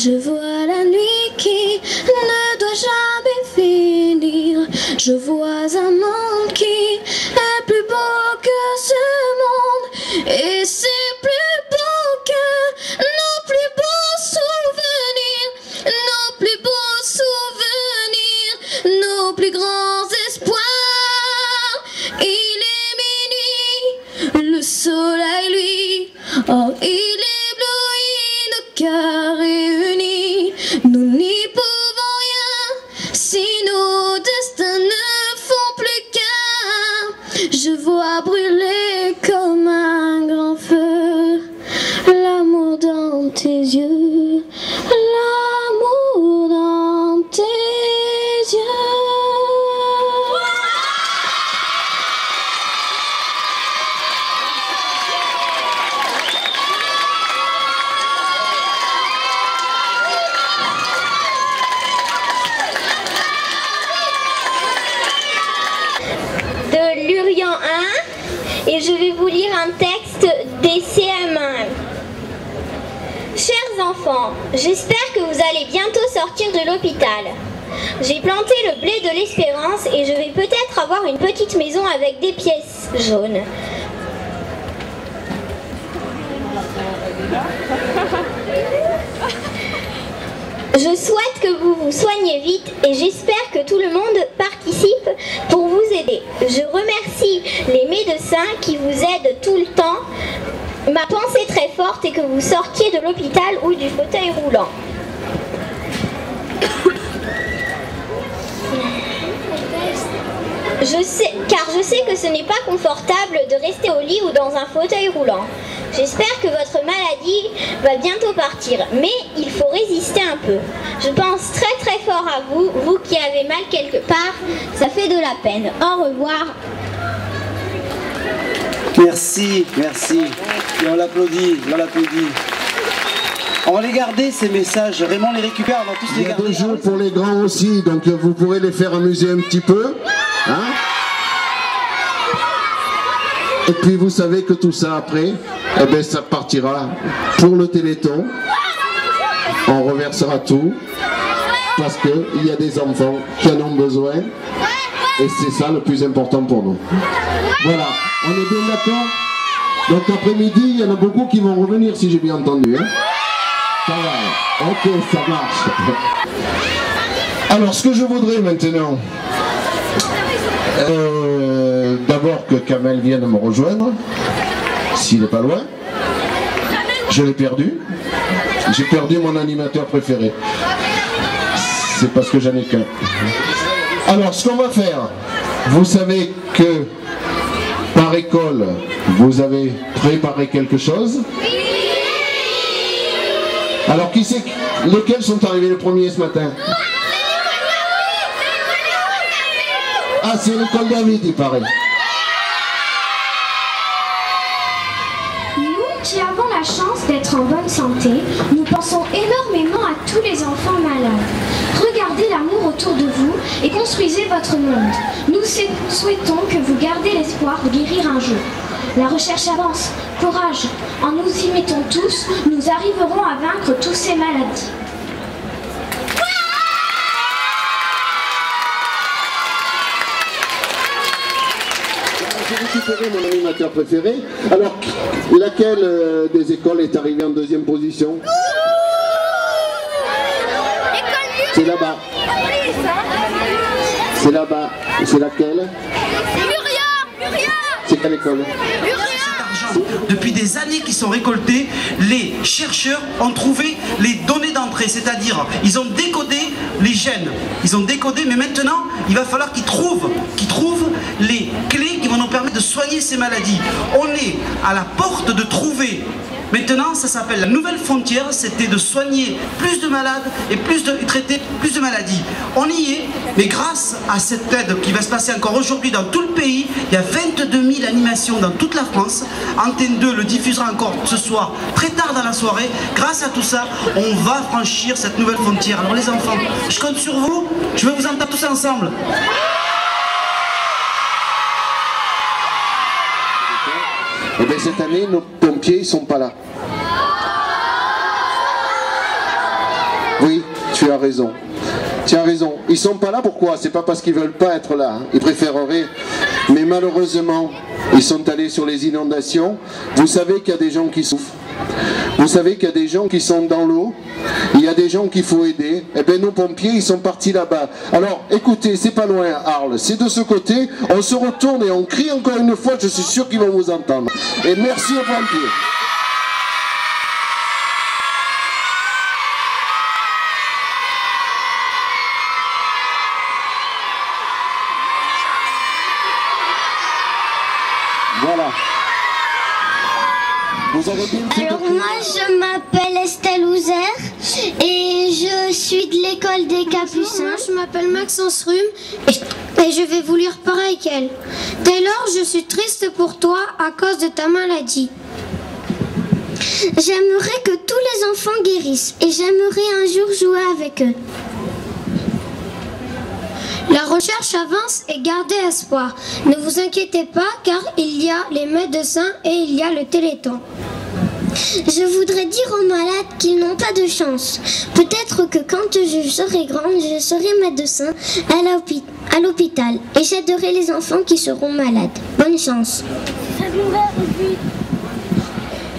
Je vois la nuit qui ne doit jamais finir. Je vois un monde qui est plus beau que ce monde. Et c'est plus beau que nos plus beaux souvenirs. Nos plus beaux souvenirs, nos plus grands espoirs. Il est minuit, le soleil lui, oh il éblouit nos cœurs réunis. Nous n'y pouvons rien si nos destins ne font plus qu'un. Je vois brûler comme un grand feu l'amour dans tes yeux, l'amour dans tes yeux. De Lurian 1 et je vais vous lire un texte des CM1. Chers enfants, j'espère que vous allez bientôt sortir de l'hôpital. J'ai planté le blé de l'espérance et je vais peut-être avoir une petite maison avec des pièces jaunes. Je souhaite que vous vous soignez vite et j'espère que tout le monde participe pour vous aider. Je remercie les médecins qui vous aident tout le temps. Ma pensée très forte est que vous sortiez de l'hôpital ou du fauteuil roulant. Car je sais que ce n'est pas confortable de rester au lit ou dans un fauteuil roulant. J'espère que votre maladie va bientôt partir, mais il faut résister un peu. Je pense très fort à vous, vous qui avez mal quelque part, ça fait de la peine. Au revoir. Merci, merci. Et on l'applaudit, on l'applaudit. On va les garder ces messages, Raymond les récupère, on va tous les garder. Il y a des jeux pour les grands aussi, donc vous pourrez les faire amuser un petit peu. Hein? Et puis vous savez que tout ça après, eh ben, ça partira pour le Téléthon. On reversera tout, parce qu'il y a des enfants qui en ont besoin. Et c'est ça le plus important pour nous. Voilà, on est bien d'accord? Donc après-midi, il y en a beaucoup qui vont revenir si j'ai bien entendu. Hein? Ça va, ok, ça marche. Alors ce que je voudrais maintenant, d'abord que Kamel vienne me rejoindre, s'il n'est pas loin. Je l'ai perdu. J'ai perdu mon animateur préféré. C'est parce que j'en ai qu'un. Alors ce qu'on va faire, vous savez que par école, vous avez préparé quelque chose. Alors qui c'est, lesquels sont arrivés le premier ce matin? Ah, c'est l'école David, il paraît. Nous qui avons la chance d'être en bonne santé, nous pensons énormément à tous les enfants malades. Regardez l'amour autour de vous et construisez votre monde. Nous souhaitons que vous gardez l'espoir de guérir un jour. La recherche avance. Courage. En nous y mettant tous, nous arriverons à vaincre toutes ces maladies. J'ai récupéré mon animateur préféré. Alors, laquelle des écoles est arrivée en deuxième position? C'est là-bas. C'est là-bas. C'est laquelle? C'est quelle école? Depuis des années qui sont récoltées, les chercheurs ont trouvé les données d'entrée, c'est-à-dire ils ont décodé les gènes, ils ont décodé, mais maintenant il va falloir qu'ils trouvent les clés qui vont nous permettre de soigner ces maladies. On est à la porte de trouver. Maintenant, ça s'appelle la nouvelle frontière, c'était de soigner plus de malades et traiter plus de maladies. On y est, mais grâce à cette aide qui va se passer encore aujourd'hui dans tout le pays, il y a 22 000 animations dans toute la France. Antenne 2 le diffusera encore ce soir, très tard dans la soirée. Grâce à tout ça, on va franchir cette nouvelle frontière. Alors les enfants, je compte sur vous, je vais vous entendre tous ensemble. Eh bien cette année, nos pompiers, ils sont pas là. Tu as raison. Tu as raison. Ils sont pas là, pourquoi? C'est pas parce qu'ils veulent pas être là. Hein. Ils préféreraient. Mais malheureusement, ils sont allés sur les inondations. Vous savez qu'il y a des gens qui souffrent. Vous savez qu'il y a des gens qui sont dans l'eau. Il y a des gens qu'il faut aider. Eh bien, nos pompiers, ils sont partis là-bas. Alors, écoutez, c'est pas loin, Arles. C'est de ce côté. On se retourne et on crie encore une fois. Je suis sûr qu'ils vont vous entendre. Et merci aux pompiers. Voilà. Vous avez bien fait. Alors moi je m'appelle Estelle Ouzer et je suis de l'école des Capucins. Moi je m'appelle Maxence Rhume et je vais vous lire pareil qu'elle. Taylor, je suis triste pour toi à cause de ta maladie. J'aimerais que tous les enfants guérissent et j'aimerais un jour jouer avec eux. La recherche avance et gardez espoir. Ne vous inquiétez pas car il y a les médecins et il y a le Téléthon. Je voudrais dire aux malades qu'ils n'ont pas de chance. Peut-être que quand je serai grande, je serai médecin à l'hôpital et j'aiderai les enfants qui seront malades. Bonne chance.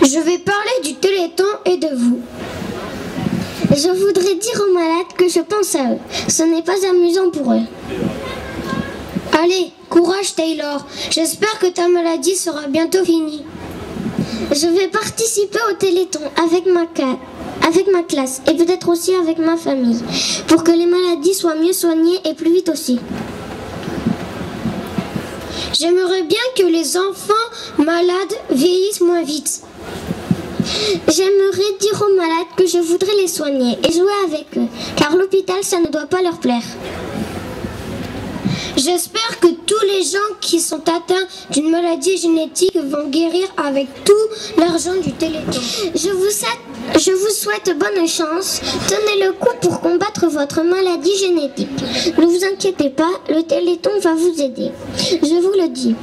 Je vais parler du Téléthon et de vous. Je voudrais dire aux malades que je pense à eux. Ce n'est pas amusant pour eux. Allez, courage Taylor. J'espère que ta maladie sera bientôt finie. Je vais participer au Téléthon avec ma classe et peut-être aussi avec ma famille pour que les maladies soient mieux soignées et plus vite aussi. J'aimerais bien que les enfants malades vieillissent moins vite. J'aimerais dire aux malades que je voudrais les soigner et jouer avec eux, car l'hôpital, ça ne doit pas leur plaire. J'espère que tous les gens qui sont atteints d'une maladie génétique vont guérir avec tout l'argent du Téléthon. Je vous souhaite bonne chance. Tenez le coup pour combattre votre maladie génétique. Ne vous inquiétez pas, le Téléthon va vous aider. Je vous le dis.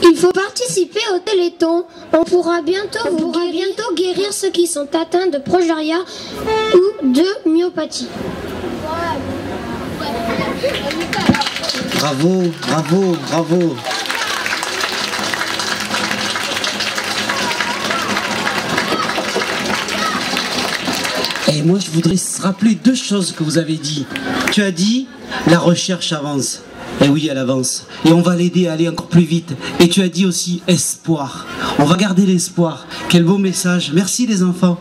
Il faut participer au Téléthon. On pourra bientôt guérir ceux qui sont atteints de progeria ou de myopathie. Bravo, bravo, bravo. Et moi, je voudrais rappeler deux choses que vous avez dit. Tu as dit, la recherche avance. Et oui, elle avance. Et on va l'aider à aller encore plus vite. Et tu as dit aussi espoir. On va garder l'espoir. Quel beau message. Merci les enfants.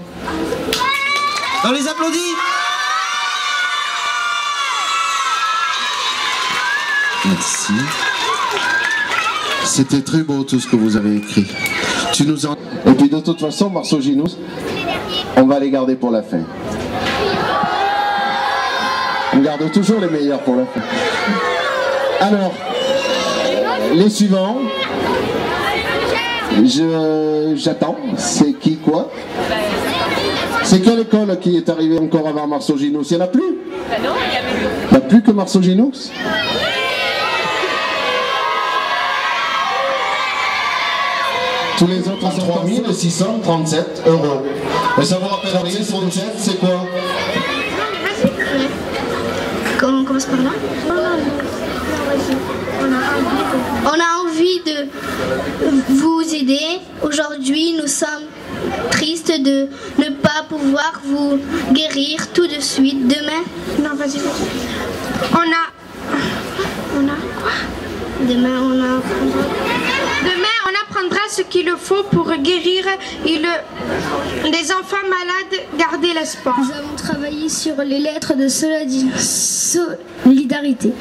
On les applaudit. Merci. C'était très beau tout ce que vous avez écrit. Tu nous en... Et puis de toute façon, Marceau Ginous, on va les garder pour la fin. On garde toujours les meilleurs pour la fin. Alors, les suivants, j'attends, c'est qui, quoi? C'est quelle école qui est arrivée encore avant Marceau Ginous? Il n'y en a plus? Il n'y a plus que Marceau Ginous? Tous les autres sont 3637 €. Mais ça vous rappelle rien sur le chat, c'est quoi? On commence par là. On a envie de vous aider. Aujourd'hui, nous sommes tristes de ne pas pouvoir vous guérir tout de suite. Demain, non, vas-y. On a quoi? Demain, on apprendra ce qu'il faut pour guérir les enfants malades, garder l'espoir. Nous avons travaillé sur les lettres de solidarité.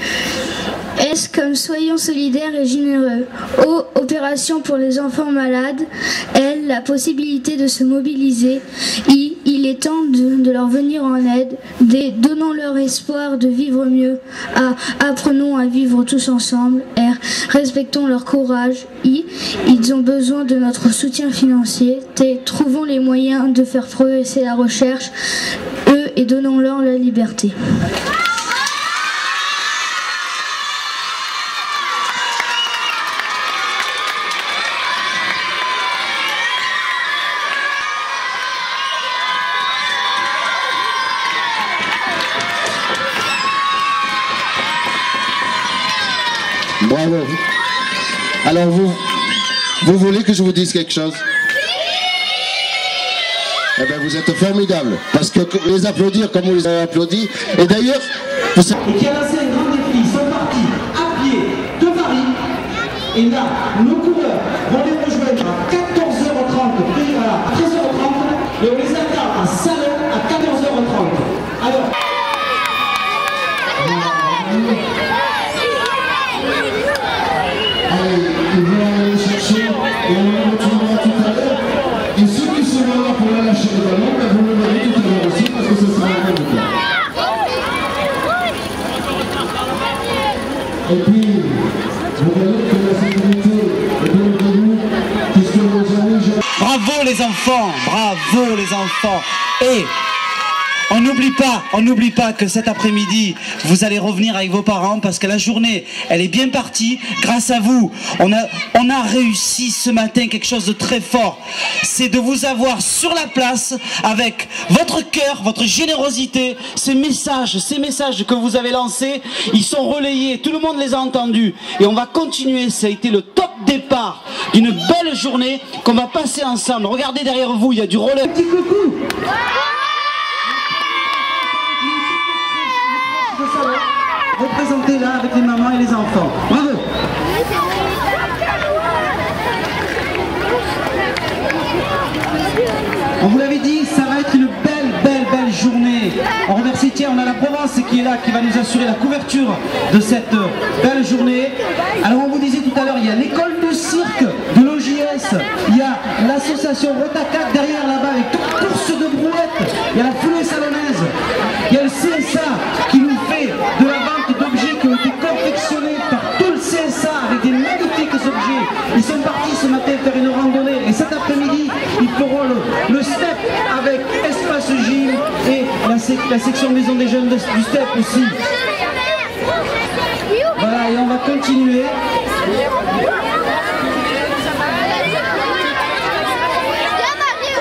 S comme soyons solidaires et généreux. O, opération pour les enfants malades. L, la possibilité de se mobiliser. I, il est temps de leur venir en aide. D, donnons leur espoir de vivre mieux. A, apprenons à vivre tous ensemble. R, respectons leur courage. I, ils ont besoin de notre soutien financier. T, trouvons les moyens de faire progresser la recherche. E, et donnons-leur la liberté. Bravo. Alors vous voulez que je vous dise quelque chose? Eh bien vous êtes formidables, parce que les applaudir comme vous les avez applaudis, et d'ailleurs... Et qui a lancé un grand défi, ils sont partis à pied de Paris, et là, nos coureurs vont les rejoindre à 14h30, à 13h30, et on les attend à Salon à 14h30. Alors... Allez, ils vont aller chercher, et on les retrouvera tout à l'heure. Et ceux qui seront là pour la lâcher le ballon, ben vous le verrez tout à l'heure aussi, parce que ce sera un bon temps. Et puis, vous voyez que la sécurité est bien de nous, puisque nos amis... Bravo les enfants, bravo les enfants. Et on n'oublie pas que cet après-midi, vous allez revenir avec vos parents parce que la journée, elle est bien partie. Grâce à vous, on a réussi ce matin quelque chose de très fort. C'est de vous avoir sur la place avec votre cœur, votre générosité, ces messages que vous avez lancés, ils sont relayés, tout le monde les a entendus. Et on va continuer, ça a été le top départ d'une belle journée qu'on va passer ensemble. Regardez derrière vous, il y a du roller. Petit coucou. Représentez là avec les mamans et les enfants. Bravo. On vous l'avait dit, ça va être une belle journée. On remercie, tiens, on a la Provence qui est là, qui va nous assurer la couverture de cette belle journée. Alors on vous disait tout à l'heure, il y a l'école de cirque de l'OJS, il y a l'association Rotacat derrière là-bas avec toute course de brouettes, il y a la foulée salonnaise, il y a le CSA qui nous fait de la vente d'objets qui ont été confectionnés par tout le CSA avec des magnifiques objets. Ils sont partis ce matin faire une randonnée et cet après-midi ils feront le step avec Espace Gym et la section Maison des Jeunes du step aussi. Voilà, et on va continuer.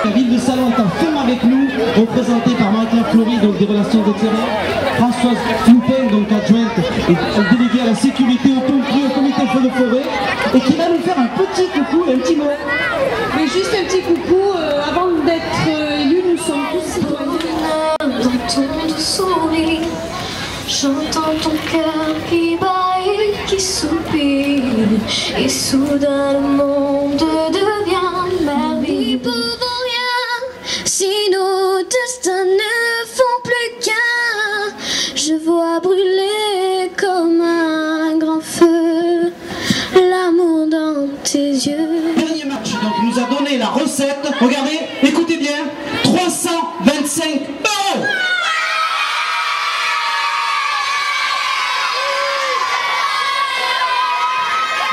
La ville de Salon est en forme avec nous, représentée par Marie-Claire Fleury, donc des relations de terrain, Françoise Floupin, donc adjointe et déléguée à la sécurité, au pompier, au comité feu de forêt, et qui va nous faire un petit coucou et un petit mot. Mais juste un petit coucou, avant d'être élus, nous sommes tous citoyens. Dans ton doux sourire, j'entends ton cœur qui bat et qui soupire, et soudain le monde devient merveilleux. Pour rien, si nos destins ne font plus qu'un, je vois brûler comme un grand feu l'amour dans tes yeux. Dernier match, donc nous a donné la recette. Regardez, écoutez bien, 325 €.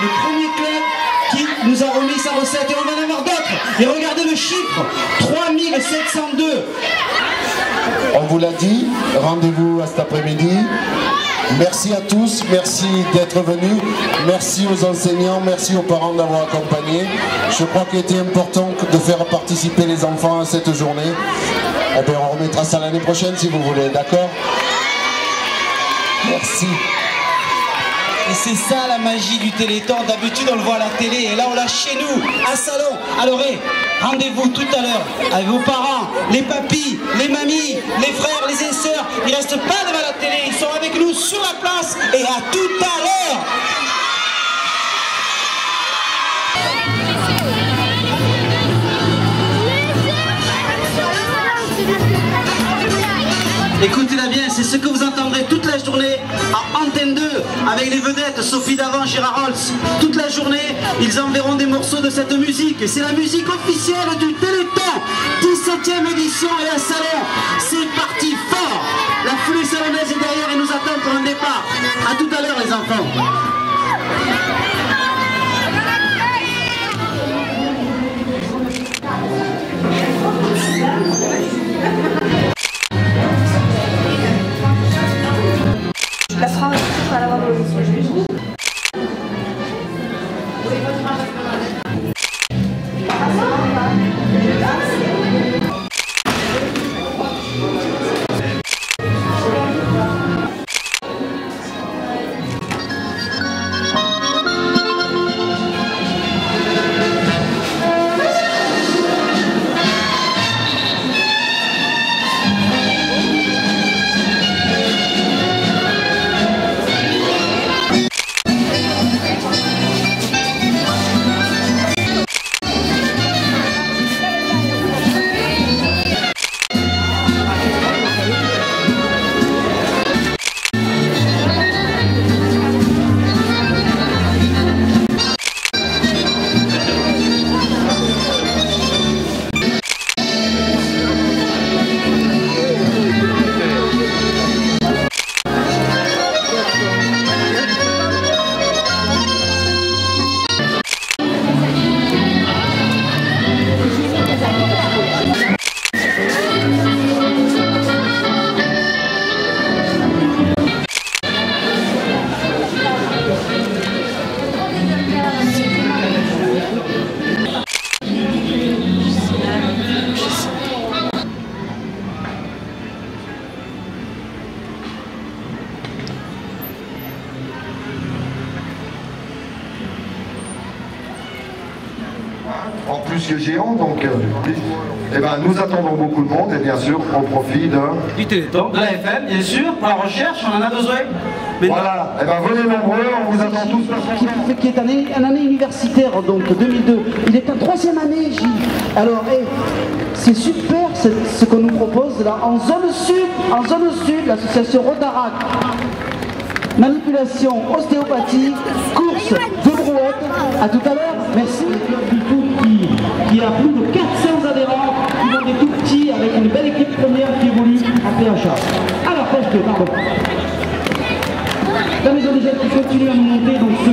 Le premier club qui nous a remis sa recette et on va en avoir d'autres. Et regardez le chiffre, 3702. On vous l'a dit, rendez-vous à cet après-midi. Merci à tous, merci d'être venus, merci aux enseignants, merci aux parents d'avoir accompagné. Je crois qu'il était important de faire participer les enfants à cette journée. Eh bien, on remettra ça l'année prochaine si vous voulez, d'accord? Merci. Et c'est ça la magie du Téléthon. D'habitude on le voit à la télé et là on l'a chez nous, à Salon. Alors rendez-vous tout à l'heure avec vos parents, les papis, les mamies, les frères, les sœurs. Ils ne restent pas devant la télé, ils sont avec nous sur la place et à tout à l'heure. Écoutez-la bien, c'est ce que vous entendrez toute la journée à Antenne 2 avec les vedettes Sophie Davant, Gérard Holtz. Toute la journée, ils enverront des morceaux de cette musique. Et c'est la musique officielle du Téléthon. 17e édition et à Salon. C'est parti fort. La foulée salonnaise est derrière et nous attend pour un départ. A tout à l'heure les enfants. La France, il va l'avoir dans le plus que géant, donc eh ben, nous attendons beaucoup de monde, et bien sûr, au profit du Téléthon, de la FM, bien sûr, pour la recherche, on en a besoin. Mais voilà, eh ben, venez nombreux, on vous attend tous. Qui est une année universitaire, donc 2002. Il est en 3e année, Gilles. Alors, c'est super ce qu'on nous propose là, en zone sud, l'association Rotarac. Manipulation, ostéopathie, course de brouette. À tout à l'heure, merci. Le club du foot qui a plus de 400 adhérents, qui ont des tout petits avec une belle équipe première qui évolue en PHA. Alors, pardon. La maison des jeunes qui continue à nous monter, donc ce